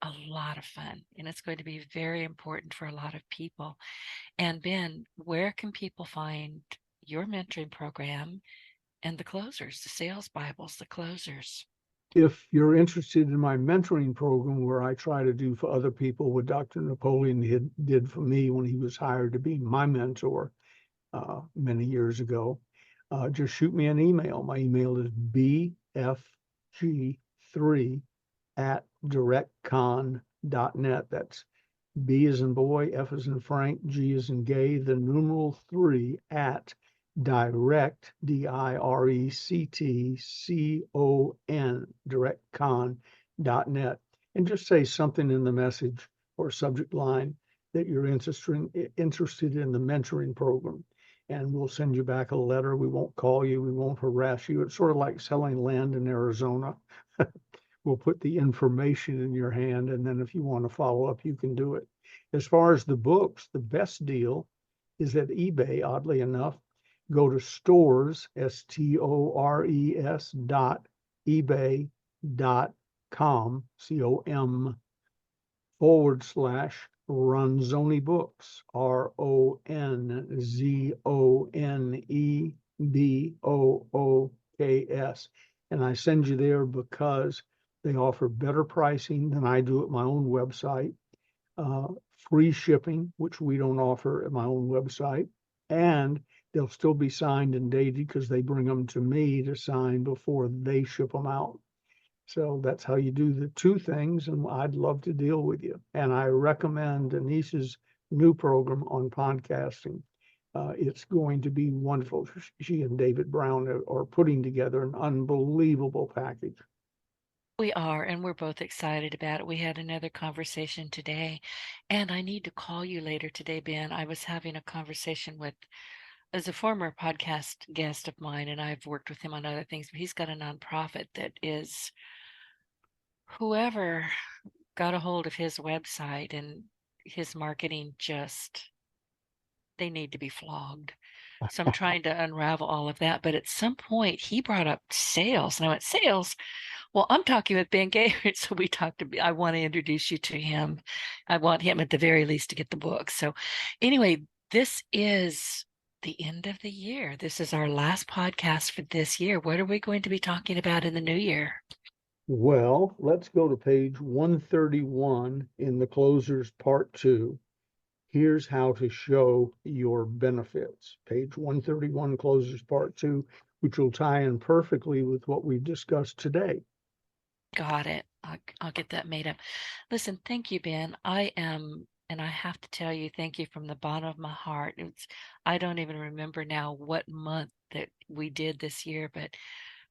a lot of fun, and it's going to be very important for a lot of people. And Ben, where can people find your mentoring program and the closers, the sales Bibles, the closers? If you're interested in my mentoring program, where I try to do for other people what Dr. Napoleon did for me when he was hired to be my mentor many years ago, just shoot me an email. My email is bfg3@directcon.net. That's B as in boy, F as in Frank, G as in gay, the numeral 3 at direct, DIRECTCON, directcon.net. And just say something in the message or subject line that you're interested in the mentoring program. And we'll send you back a letter. We won't call you. We won't harass you. It's sort of like selling land in Arizona. We'll put the information in your hand, and then if you want to follow up, you can do it. As far as the books, the best deal is at eBay, oddly enough. Go to stores, STORES dot ebay.com, com/Ronzoni Books, RONZONEBOOKS. And I send you there because they offer better pricing than I do at my own website, free shipping, which we don't offer at my own website, and they'll still be signed and dated because they bring them to me to sign before they ship them out. So that's how you do the two things, and I'd love to deal with you. And I recommend Denise's new program on podcasting. It's going to be wonderful. She and David Brown are putting together an unbelievable package. We are, and we're both excited about it. We had another conversation today, and I need to call you later today, Ben. I was having a conversation with as a former podcast guest of mine, and I've worked with him on other things, but he's got a nonprofit that is whoever got a hold of his website and his marketing just they need to be flogged. So I'm trying to unravel all of that. But at some point he brought up sales and I went, sales? Well, I'm talking with Ben Gaynor. So we talked to I want to introduce you to him. I want him at the very least to get the book. So anyway, this is the end of the year. This is our last podcast for this year. What are we going to be talking about in the new year? Well, let's go to page 131 in the closers part 2. Here's how to show your benefits. Page 131, closers part 2, which will tie in perfectly with what we've discussed today. Got it. I'll get that made up. Listen, thank you, Ben. And I have to tell you, thank you from the bottom of my heart. I don't even remember now what month that we did this year, but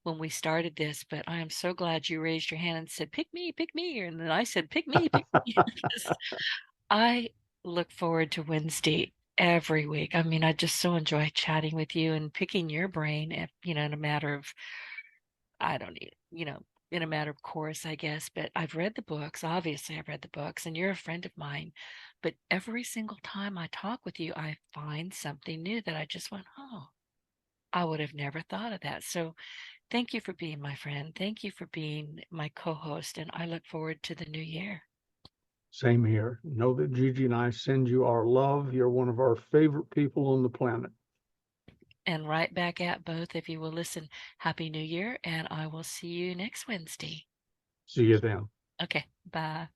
when we started this, but I am so glad you raised your hand and said, pick me. And then I said, pick me, pick me. I look forward to Wednesday every week. I mean, I just so enjoy chatting with you and picking your brain, if, in a matter of I don't need, in a matter of course, I guess, but I've read the books. Obviously, I've read the books, and you're a friend of mine. But every single time I talk with you, I find something new that I just went, oh, I would have never thought of that. So thank you for being my friend. Thank you for being my co host. And I look forward to the new year. Same here. Know that Gigi and I send you our love. You're one of our favorite people on the planet. And right back at both of you will listen. Happy New Year, and I will see you next Wednesday. See you then. Okay, bye.